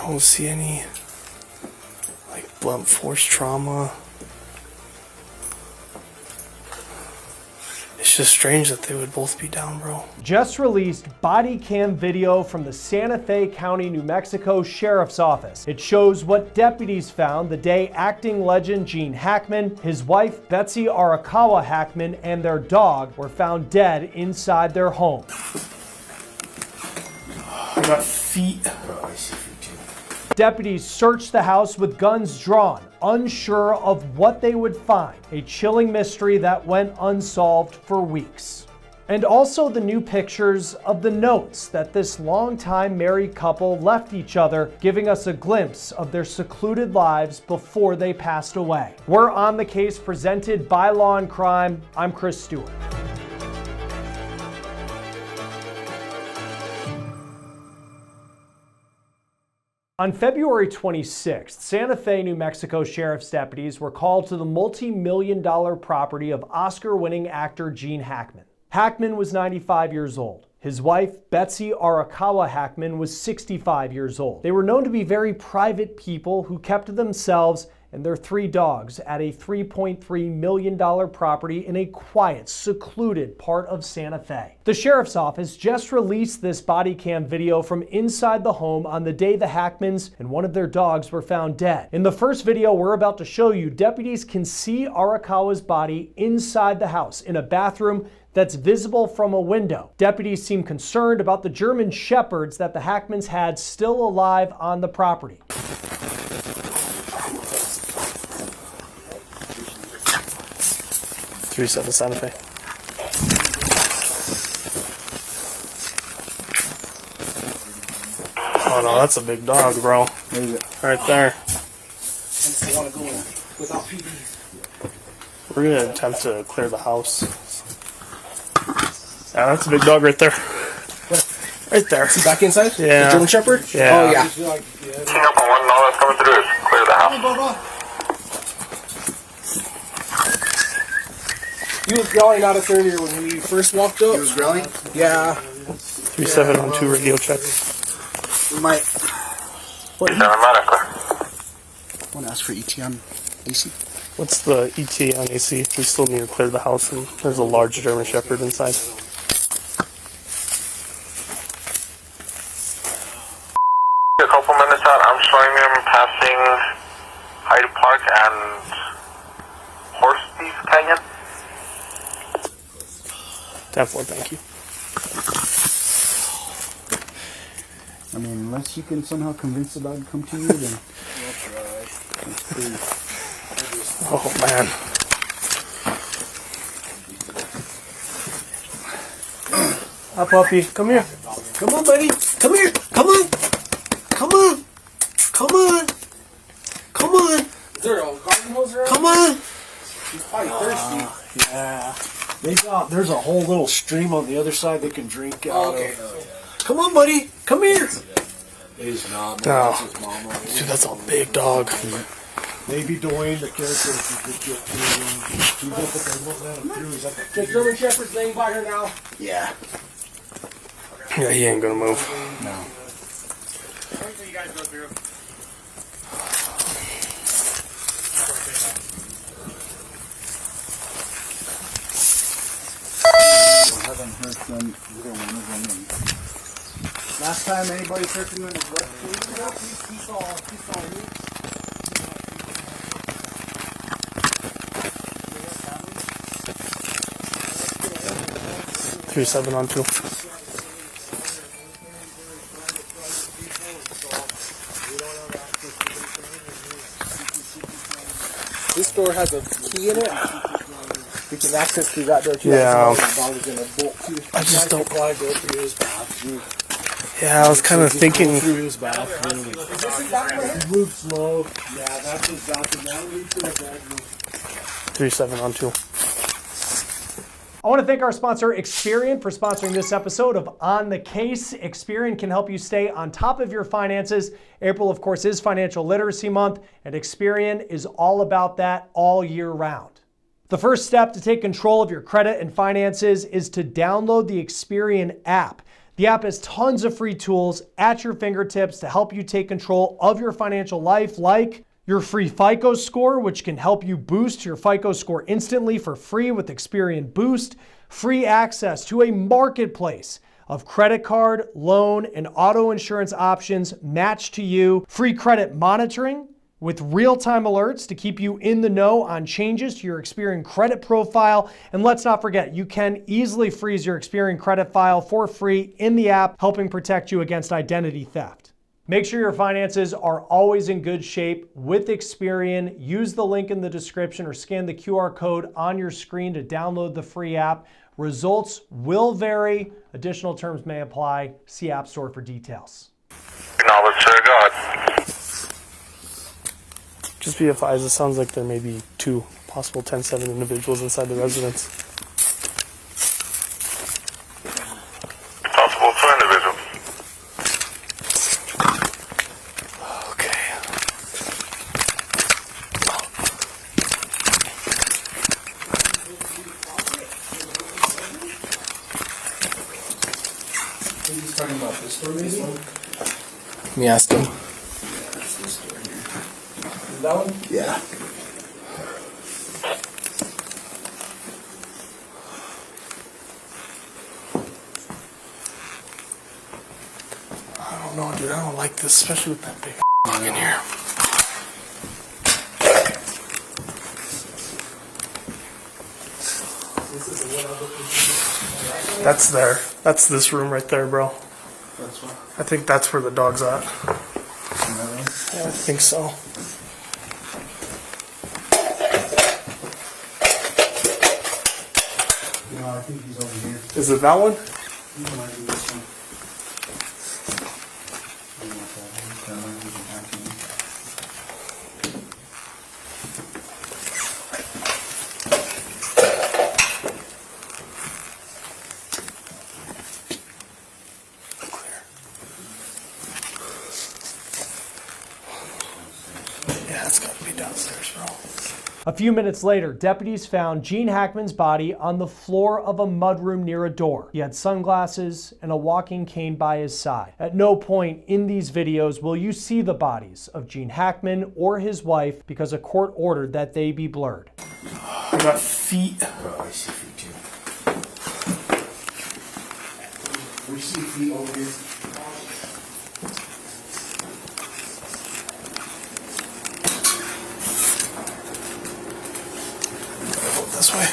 don't see any like blunt force trauma. It's just strange that they would both be down, bro. Just released body cam video from the Santa Fe County, New Mexico Sheriff's Office. It shows what deputies found the day acting legend Gene Hackman, his wife Betsy Arakawa Hackman, and their dog were found dead inside their home. I got feet. Deputies searched the house with guns drawn, unsure of what they would find. A chilling mystery that went unsolved for weeks. And also the new pictures of the notes that this longtime married couple left each other, giving us a glimpse of their secluded lives before they passed away. We're on the case, presented by Law&Crime. I'm Chris Stewart. On February 26th, Santa Fe, New Mexico Sheriff's deputies were called to the multi-million-dollar property of Oscar-winning actor Gene Hackman. Hackman was 95 years old. His wife, Betsy Arakawa Hackman, was 65 years old. They were known to be very private people who kept to themselves and their 3 dogs at a $3.3 million property in a quiet, secluded part of Santa Fe. The sheriff's office just released this body cam video from inside the home on the day the Hackmans and one of their dogs were found dead. In the first video we're about to show you, deputies can see Arakawa's body inside the house in a bathroom that's visible from a window. Deputies seem concerned about the German shepherds that the Hackmans had still alive on the property. 37 Santa Fe. Oh no, that's a big dog, bro. Right there. We're gonna attempt to clear the house. Yeah, that's a big dog right there. Right there. Is he back inside? Yeah. The German Shepherd? Yeah. Oh, yeah. Hang up on one, all that's coming through is clear the house. He was growling at us earlier when we first walked up. He was growling? Yeah. 3712 radio check. We might What? Automatically. want to ask for ET on AC. What's the ETA on AC? We still need to clear the house, and there's a large German Shepherd inside. A couple minutes out, I'm showing him passing Hyde Park and Horse Thief Canyon. 10-4, thank you. I mean, unless you can somehow convince the dog to come to you, then we'll try. Oh man. Hi puppy, come here. Come on, buddy. Come here. Come on. Come on. Come on. Come on. Is there a garden hose around? Come on. He's probably thirsty. Yeah. There's a whole little stream on the other side they can drink out of. Come on, buddy. Come here. He's not. No. That's his mama. Dude, that's a big dog. Maybe Dwayne, the character, if you could get through. But they won't let him through. He's at The German Shepherd's laying by her now. Yeah. Yeah, he ain't gonna move. No. Wait till you guys go through. I haven't heard from either one of them. Last time anybody heard from him was what? He saw me. 3712. This door has a key in it. We can access through that door too. Yeah. I just don't want to go through his bathroom. Yeah, I was kind of thinking. Through his bathroom. He moved slow. Yeah, that's his bathroom. Now we need to the bedroom. 3712. I want to thank our sponsor, Experian, for sponsoring this episode of On the Case. Experian can help you stay on top of your finances. April, of course, is Financial Literacy Month, and Experian is all about that all year round. The first step to take control of your credit and finances is to download the Experian app. The app has tons of free tools at your fingertips to help you take control of your financial life, like your free FICO score, which can help you boost your FICO score instantly for free with Experian Boost, free access to a marketplace of credit card, loan, and auto insurance options matched to you, free credit monitoring with real-time alerts to keep you in the know on changes to your Experian credit profile. And let's not forget, you can easily freeze your Experian credit file for free in the app, helping protect you against identity theft. Make sure your finances are always in good shape with Experian. Use the link in the description or scan the QR code on your screen to download the free app. Results will vary. Additional terms may apply. See App Store for details. Acknowledge, sir. Go ahead. Just be advised, it sounds like there may be 2 possible 10-7 individuals inside the residence. Possible 2 individuals. Okay. He's talking about this store, maybe? Let me ask him. That one? Yeah. I don't know, dude. I don't like this, especially with that big dog in here. That's there. That's this room right there, bro. That's what? I think that's where the dog's at. Yeah, I think so. No, I think he's over here. Is it that one? He might be this one. I don't know what that is. That might be the Hackman. Yeah, it's got to be downstairs, bro. A few minutes later, deputies found Gene Hackman's body on the floor of a mudroom near a door. He had sunglasses and a walking cane by his side. At no point in these videos will you see the bodies of Gene Hackman or his wife because a court ordered that they be blurred. I got feet. Oh, I see feet too. We see feet over here. This way.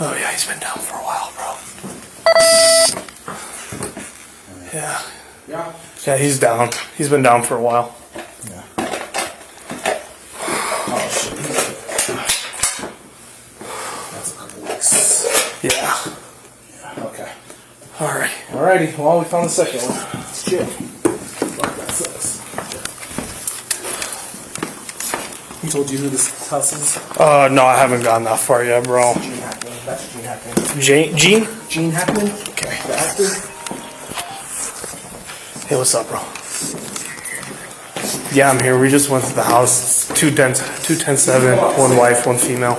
Oh yeah, he's been down for a while, bro. Yeah. Yeah. Yeah, he's down. He's been down for a while. Yeah. That's a couple weeks. Yeah. Okay. Alright. Alrighty, well, we found the second one. Shit. Fuck, that sucks. He told you who this house is? No, I haven't gone that far yet, bro. Gene Hackman. That's Gene Hackman. Gene? Gene Hackman? Okay. The actor? Hey, what's up, bro? Yeah, I'm here. We just went to the house. It's 210-7, one wife, one female.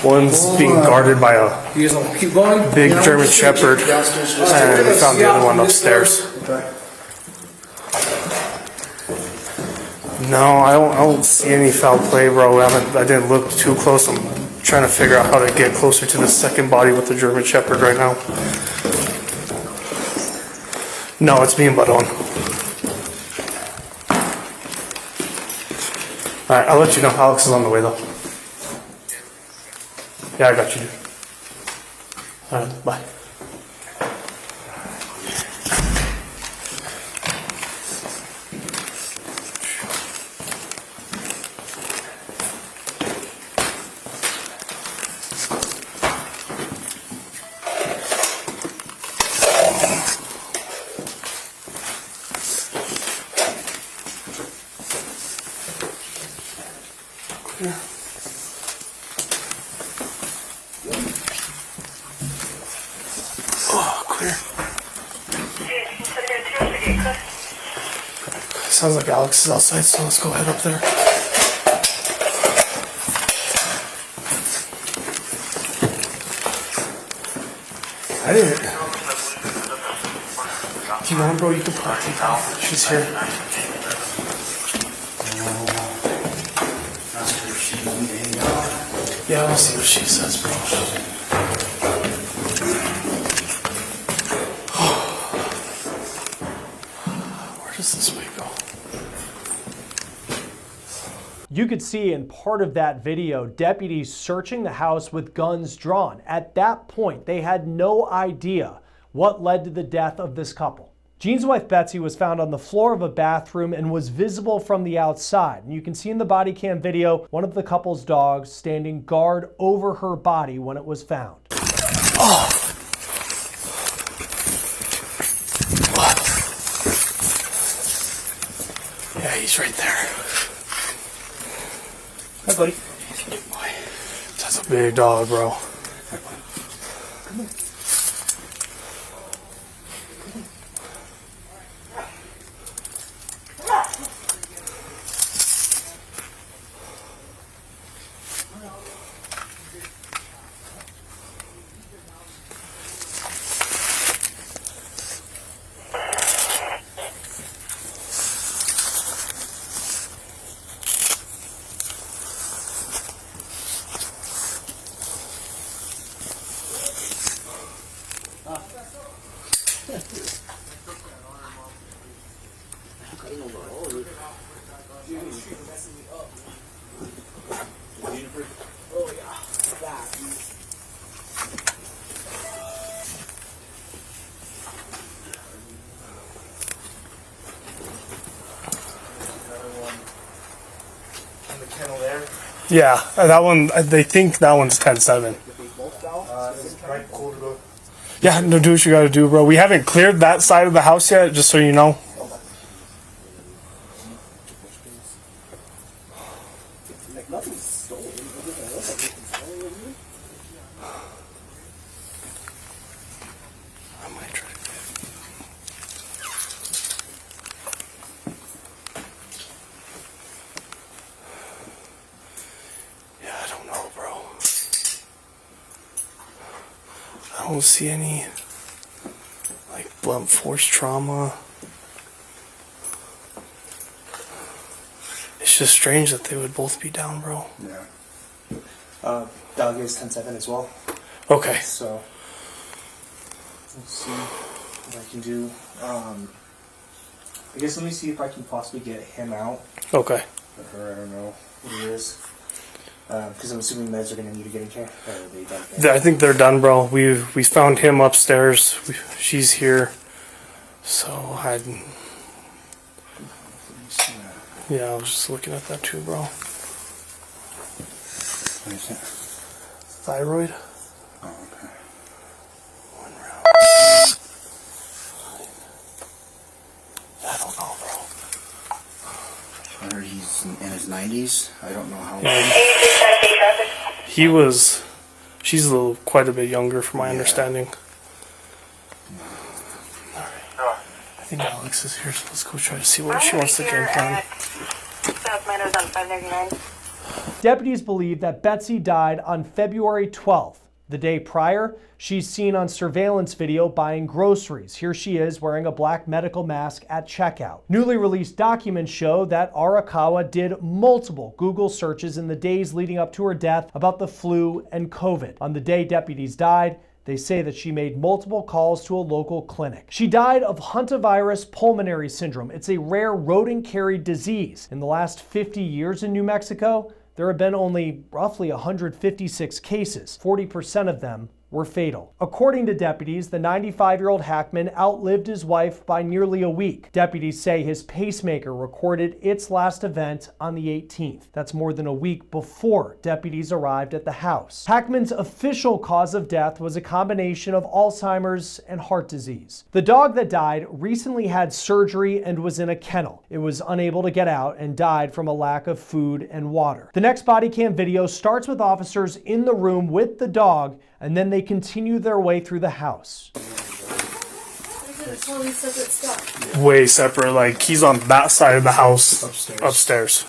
One's being guarded by a You guys want to keep going? big You know, German just Shepherd, downstairs, just and we found the other one upstairs. Okay. No, I don't see any foul play, bro. I didn't look too close. I'm trying to figure out how to get closer to the second body with the German Shepherd right now. No, it's me and Bud on. Alright, I'll let you know. Alex is on the way, though. Yeah, I got you, dude. Alright, bye. Clear. Oh, clear. Sounds like Alex is outside, so let's go head up there. I didn't. Come on, bro, you can put it down. She's here. Yeah, we'll see what she says, bro. Where does this way go? You could see in part of that video deputies searching the house with guns drawn. At that point, they had no idea what led to the death of this couple. Jean's wife Betsy was found on the floor of a bathroom and was visible from the outside. And you can see in the body cam video one of the couple's dogs standing guard over her body when it was found. Oh. Yeah, he's right there. Hi, buddy. That's a big dog, bro. Come here. Yeah, that one, they think that one's 10-7. Yeah, no, do what you gotta do, bro. We haven't cleared that side of the house yet, just so you know. I don't see any like blunt force trauma. It's just strange that they would both be down, bro. Yeah. Dog is 10-7 as well. Okay. So let's see what I can do. I guess let me see if I can possibly get him out. Okay. Or I don't know what it is. Because I'm assuming meds are going to need to get in care. Or are they done? I think they're done, bro. We found him upstairs. She's here. So yeah, I was just looking at that too, bro. What is it? Thyroid. Oh, okay. I don't know, bro. I heard he's in his 90s. I don't know how. He was. She's quite a bit younger, from my understanding. Alright. I think Alex is here, so let's go try to see what she wants to game plan. Deputies believe that Betsy died on February 12th. The day prior, she's seen on surveillance video buying groceries. Here she is wearing a black medical mask at checkout. Newly released documents show that Arakawa did multiple Google searches in the days leading up to her death about the flu and COVID. On the day deputies died, they say that she made multiple calls to a local clinic. She died of hantavirus pulmonary syndrome. It's a rare rodent-carried disease. In the last 50 years in New Mexico, there have been only roughly 156 cases. 40% of them were fatal. According to deputies, the 95-year-old Hackman outlived his wife by nearly a week. Deputies say his pacemaker recorded its last event on the 18th. That's more than a week before deputies arrived at the house. Hackman's official cause of death was a combination of Alzheimer's and heart disease. The dog that died recently had surgery and was in a kennel. It was unable to get out and died from a lack of food and water. The next body cam video starts with officers in the room with the dog, and then they continue their way through the house. Way separate, like he's on that side of the house. Upstairs.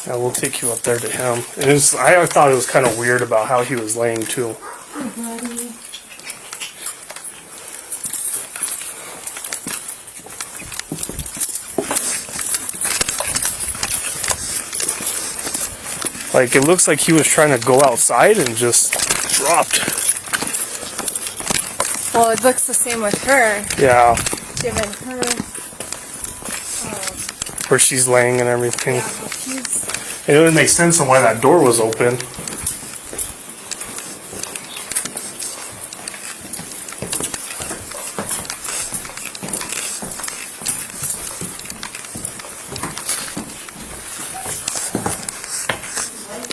Yeah, we'll take you up there to him. And I thought it was kind of weird about how he was laying too. Like, it looks like he was trying to go outside and just dropped. Well, it looks the same with her. Yeah, Given her. where she's laying and everything. Yeah, she's. It would make sense on why that door was open.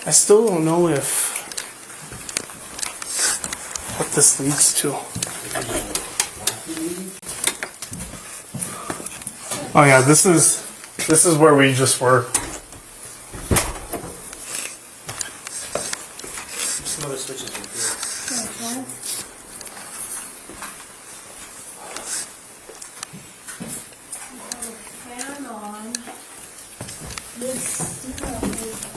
I still don't know what this leads to. Oh yeah, this is where we just were. Some other switches in here. Okay. Fan on. This.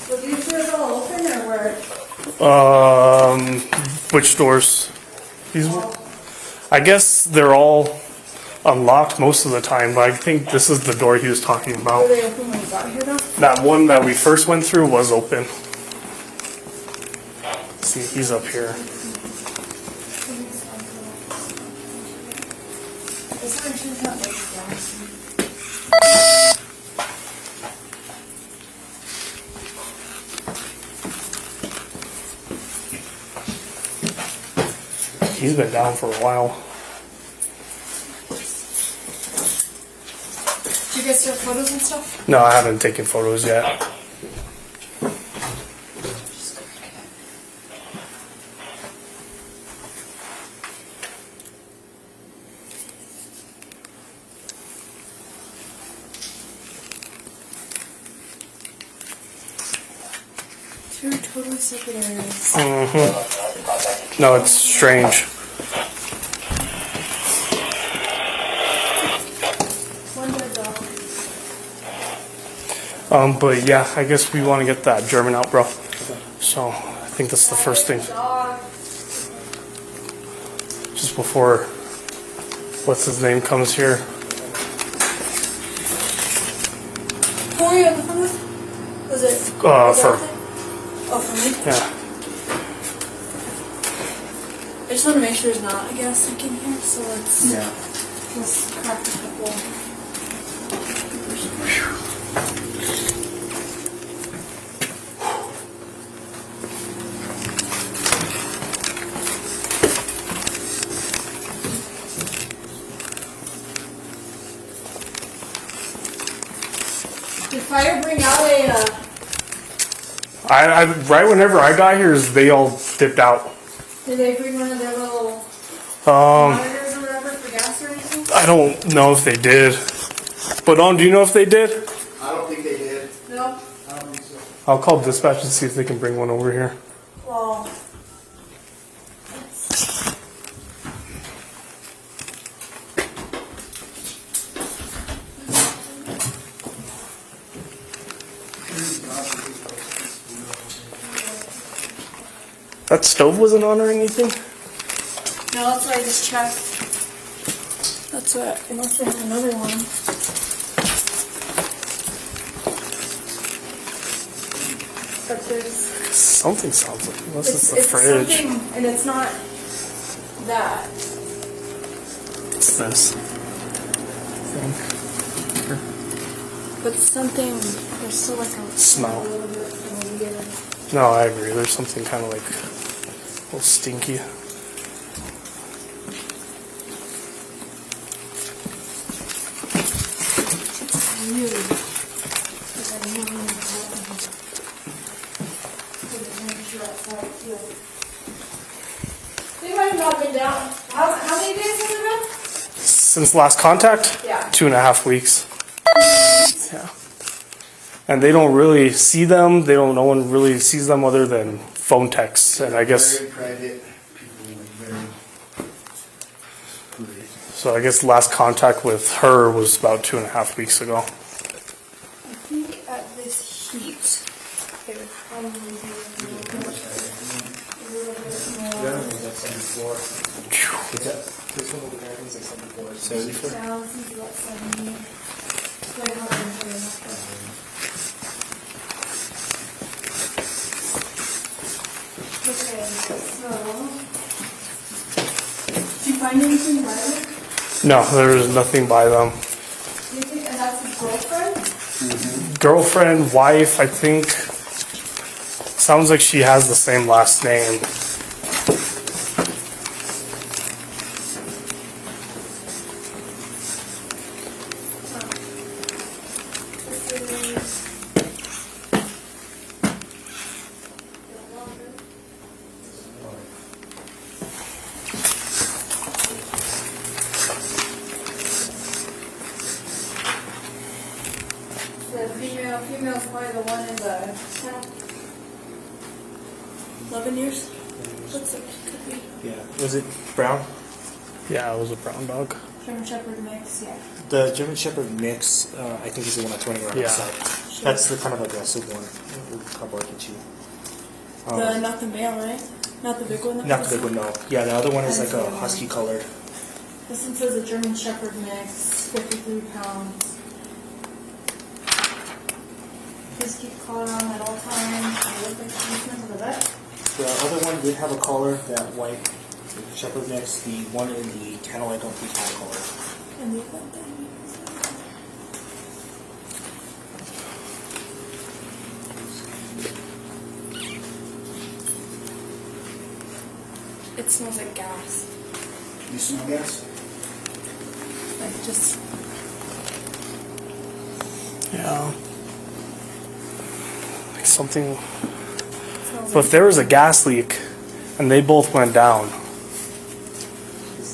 So these doors all open or where? Which doors? These. I guess they're all unlocked most of the time, but I think this is the door he was talking Were about. they open when you got here though? That one that we first went through was open. See, he's up here. This one she's not like down. He's been down for a while. Did you guys take photos and stuff? No, I haven't taken photos yet. Two totally separate areas. No, it's strange. One dead dog. But yeah, I guess we want to get that German out, bro. So I think that's the first thing. Dog. Just before, what's his name comes here. Who are you on the phone with? Was it? For, Oh, for me? yeah. I just want to make sure there's not a gas leak in here, so let's Yeah. just crack a couple. Did fire bring out a? I right whenever I got here, they all dipped out. Did they bring one of their little monitors or whatever for gas or anything? I don't know if they did. But do you know if they did? I don't think they did. No. I don't think so. I'll call dispatch and see if they can bring one over here. Well. That stove wasn't on or anything? No, that's what I just checked. That's what, unless they have another one. But there's, Something sounds like unless it's the it's fridge. something, and it's not that. It's this. But something, there's still like a Smell. a little bit of a weird. No, I agree. There's something kind of like a little stinky. Really. Because I know when it's happening. Put the temperature outside too. They might have not been down. How many days has it been? Since last contact? Yeah. 2.5 weeks. rodents. Yeah. And they don't really see them. No one really sees them other than phone texts. And I guess, Very private people, very. so I guess last contact with her was about 2.5 weeks ago. I think at this heat, they would probably be a little bit more. This one over there, I think it's like 74. 74? About 70. Like how I'm doing that. Okay, so did you find anything by them? No, there was nothing by them. You think, and that's his girlfriend? Girlfriend, wife, I think. Sounds like she has the same last name. The female's probably the one in the kennel. 11 years? Looks like it could be. Yeah. Was it brown? Yeah, it was a brown dog. German Shepherd mix, yeah. The German Shepherd mix, I think, is the one that's running around Yeah. the side. That's the kind of aggressive one. It will come bark at you. Not the male, right? Not the big one? that Not was- the big one, no. Yeah, the other one is like a husky colored. This one says a German Shepherd mix, 53 pounds. Please keep collar on at all times. I look like policemen to the vet. The other one did have a collar, that white Shepherd mix. The one in the kennel, I don't think had a collar. And the other thing. It smells like gas. You smell gas? Like just. Yeah. Like something. Smells But if there was a gas leak and they both went down,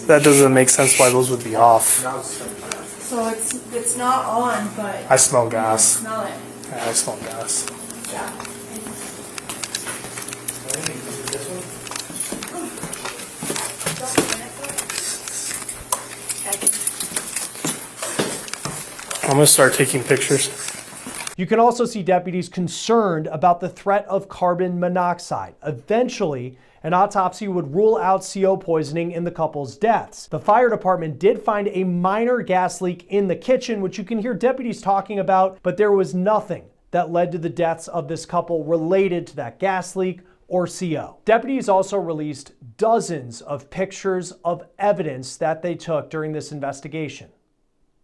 that doesn't make sense why those would be off. So it's not on, but I smell you gas. smell it. Yeah, I smell gas. Yeah. I'm gonna start taking pictures. You can also see deputies concerned about the threat of carbon monoxide. Eventually, an autopsy would rule out CO poisoning in the couple's deaths. The fire department did find a minor gas leak in the kitchen, which you can hear deputies talking about, but there was nothing that led to the deaths of this couple related to that gas leak or CO. Deputies also released dozens of pictures of evidence that they took during this investigation.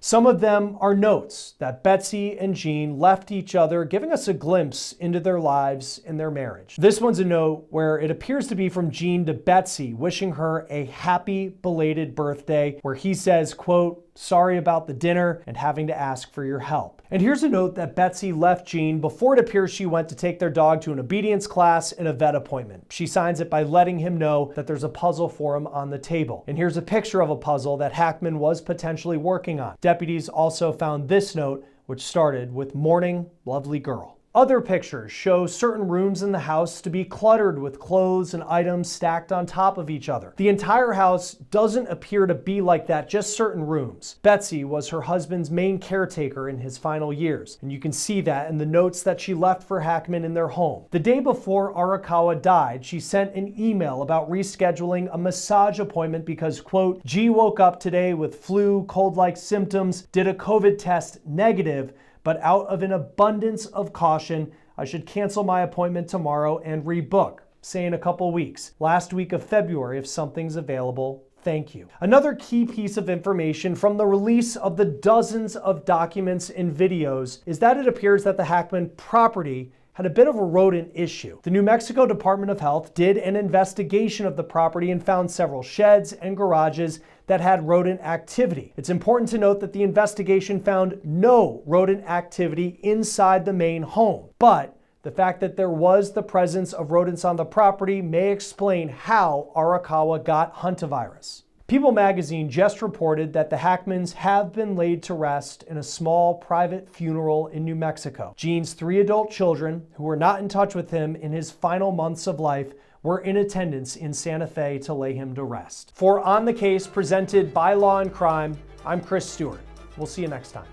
Some of them are notes that Betsy and Jean left each other, giving us a glimpse into their lives and their marriage. This one's a note where it appears to be from Jean to Betsy, wishing her a happy belated birthday, where he says, quote, "Sorry about the dinner and having to ask for your help." And here's a note that Betsy left Jean before it appears she went to take their dog to an obedience class and a vet appointment. She signs it by letting him know that there's a puzzle for him on the table. And here's a picture of a puzzle that Hackman was potentially working on. Deputies also found this note, which started with "Morning, lovely girl." Other pictures show certain rooms in the house to be cluttered with clothes and items stacked on top of each other. The entire house doesn't appear to be like that, just certain rooms. Betsy was her husband's main caretaker in his final years, and you can see that in the notes that she left for Hackman in their home. The day before Arakawa died, she sent an email about rescheduling a massage appointment because, quote, "G woke up today with flu, cold-like symptoms, did a COVID test negative, but out of an abundance of caution, I should cancel my appointment tomorrow and rebook. Say in a couple weeks. Last week of February if something's available. Thank you." Another key piece of information from the release of the dozens of documents and videos is that it appears that the Hackman property had a bit of a rodent issue. The New Mexico Department of Health did an investigation of the property and found several sheds and garages that had rodent activity. It's important to note that the investigation found no rodent activity inside the main home, but the fact that there was the presence of rodents on the property may explain how Arakawa got hantavirus. People magazine just reported that the Hackmans have been laid to rest in a small private funeral in New Mexico. Gene's 3 adult children, who were not in touch with him in his final months of life, were in attendance in Santa Fe to lay him to rest. For On the Case, presented by Law and Crime, I'm Chris Stewart. We'll see you next time.